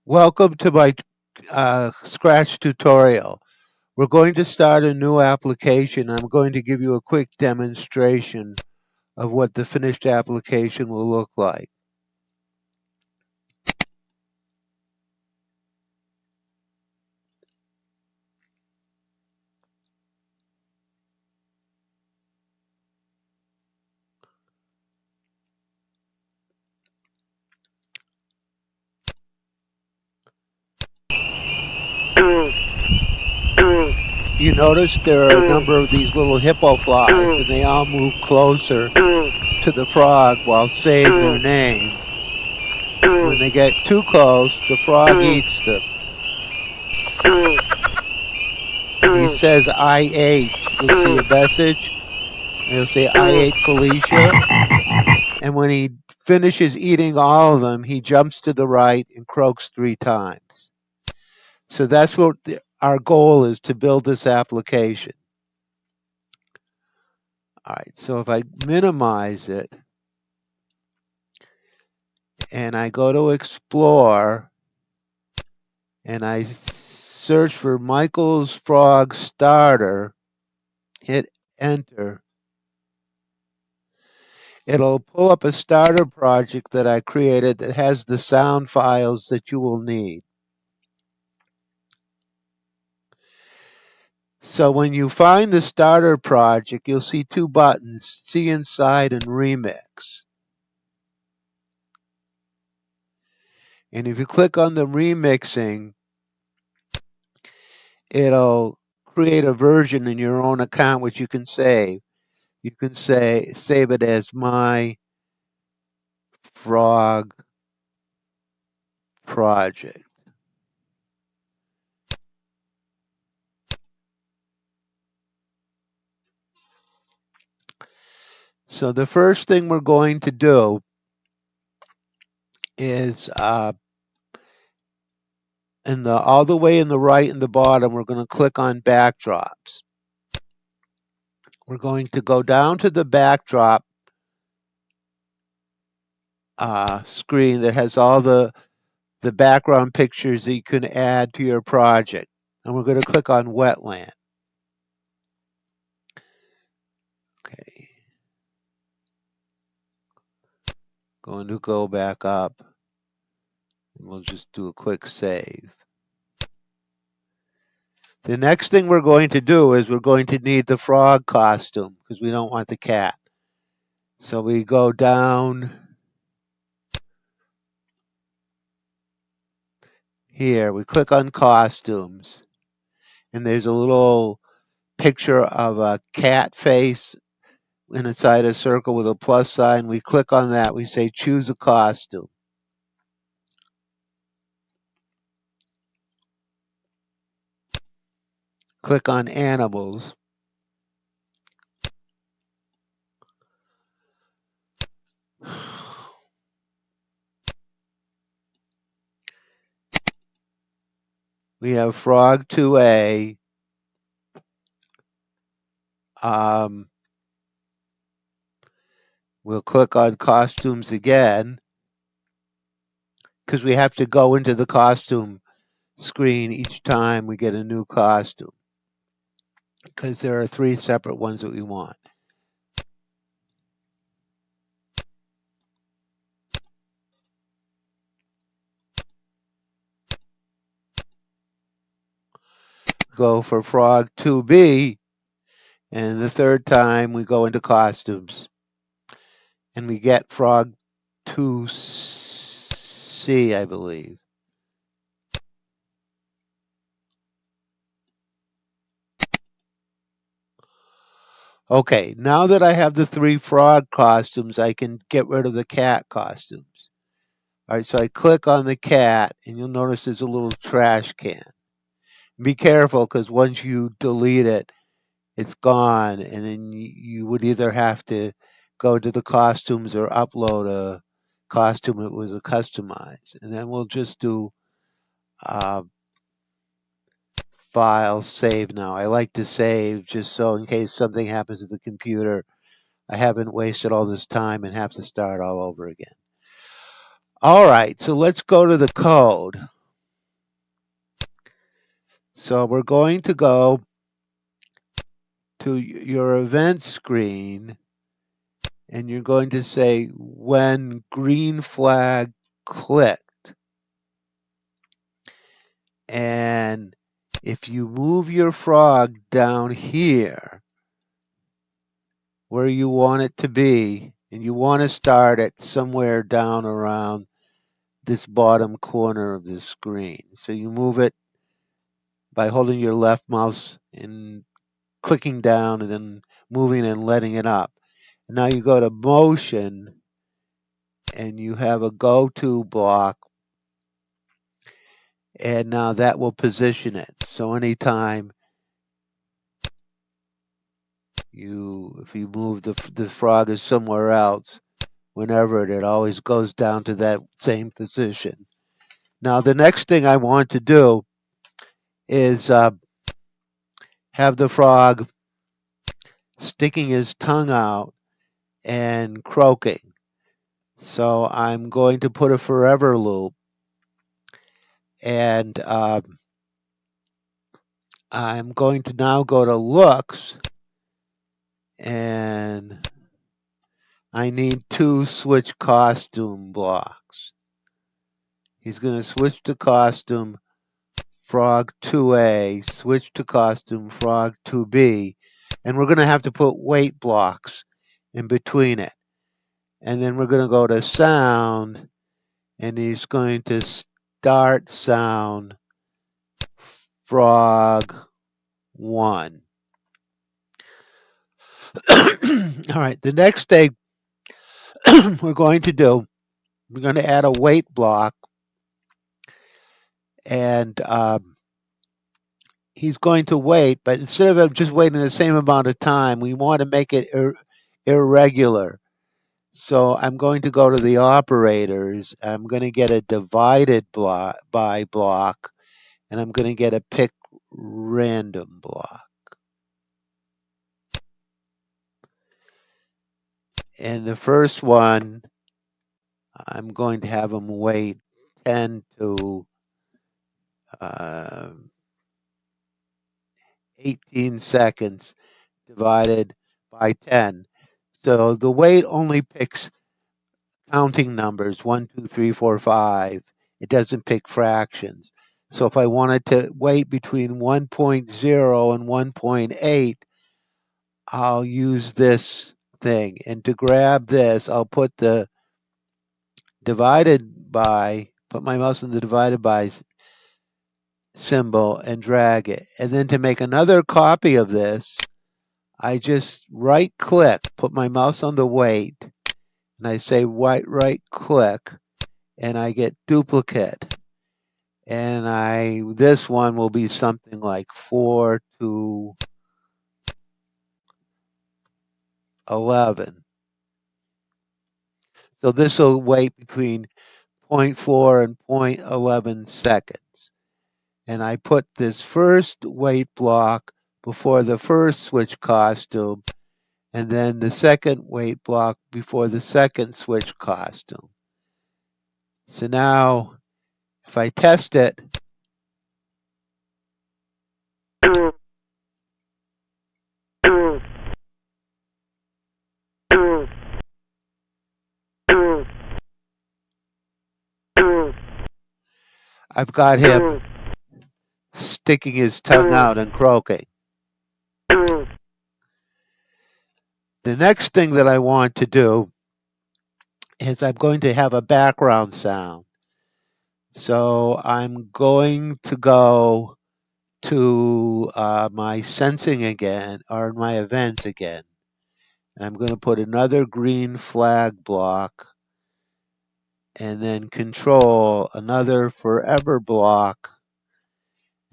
Welcome to my Scratch tutorial. We're going to start a new application. I'm going to give you a quick demonstration of what the finished application will look like. You notice there are a number of these little hippo flies and they all move closer to the frog while saying their name. When they get too close, the frog eats them. When he says, "I ate," you'll see a message. And he'll say, "I ate Felicia." And when he finishes eating all of them, he jumps to the right and croaks 3 times. So that's what our goal is, to build this application. All right, so if I minimize it and I go to Explore and I search for Michael's Frog Starter, hit Enter, it'll pull up a starter project that I created that has the sound files that you will need. So when you find the starter project, you'll see 2 buttons, See Inside and Remix. And if you click on the remixing, it'll create a version in your own account which you can save. You can save it as My Frog Project. So the first thing we're going to do is all the way in the right and the bottom, we're going to click on backdrops. We're going to go down to the backdrop screen that has all the background pictures that you can add to your project. And we're going to click on Wetland. Okay. Going to go back up. And we'll just do a quick save. The next thing we're going to do is we're going to need the frog costume because we don't want the cat. So we go down here. We click on Costumes. And there's a little picture of a cat face inside a circle with a plus sign. We click on that. We say choose a costume. Click on Animals. We have Frog 2A. We'll click on Costumes again because we have to go into the costume screen each time we get a new costume because there are 3 separate ones that we want. Go for Frog 2B, and the third time we go into Costumes and we get Frog 2C, I believe. Okay, now that I have the 3 frog costumes, I can get rid of the cat costumes. All right, so I click on the cat, and you'll notice there's a little trash can. Be careful, because once you delete it, it's gone, and then you would either have to go to the costumes or upload a costume that was a customized. And then we'll just do File, Save now. I like to save just so in case something happens to the computer, I haven't wasted all this time and have to start all over again. All right, so let's go to the code. So we're going to go to your event screen, and you're going to say when green flag clicked. And if you move your frog down here where you want it to be, and you want to start it somewhere down around this bottom corner of the screen. So you move it by holding your left mouse and clicking down and then moving and letting it up. And now you go to motion and you have a go to block, and now that will position it. So anytime if you move the frog is somewhere else, whenever it always goes down to that same position. Now the next thing I want to do is have the frog sticking his tongue out and croaking. So I'm going to put a forever loop, and I'm going to now go to looks, and I need 2 switch costume blocks. He's going to switch to costume frog 2A, switch to costume frog 2B, and we're going to have to put wait blocks in between it. And then we're going to go to sound, and he's going to start sound frog 1. All right, the next thing we're going to do, we're going to add a wait block, and he's going to wait, but instead of just waiting the same amount of time, we want to make it irregular. So I'm going to go to the operators. I'm going to get a divided by block, and I'm going to get a pick random block. And the first one, I'm going to have him wait 10 to 18 seconds divided by 10. So the wait only picks counting numbers 1, 2, 3, 4, 5. It doesn't pick fractions. So if I wanted to wait between 1.0 and 1.8, I'll use this thing. And to grab this, I'll put the divided by, put my mouse on the divided by symbol and drag it. And then to make another copy of this, I just right click, put my mouse on the wait, and I say right click, and I get duplicate. And this one will be something like 4 to 11. So this will wait between 0.4 and 0.11 seconds. And I put this first wait block before the first switch costume, and then the second wait block before the second switch costume. So now, if I test it, I've got him sticking his tongue out and croaking. The next thing that I want to do is I'm going to have a background sound. So I'm going to go to my sensing again, or my events again. And I'm going to put another green flag block, and then control another forever block,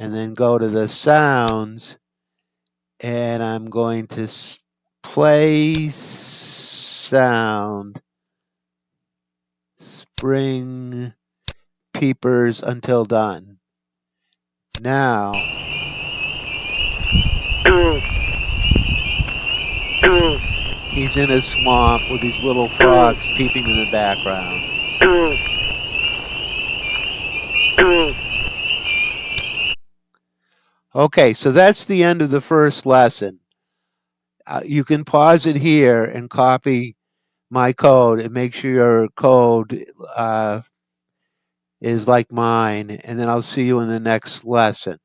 and then go to the sounds, and I'm going to play sound spring peepers until done. Now he's in a swamp with these little frogs peeping in the background. Okay, so that's the end of the first lesson. You can pause it here and copy my code and make sure your code is like mine, and then I'll see you in the next lesson.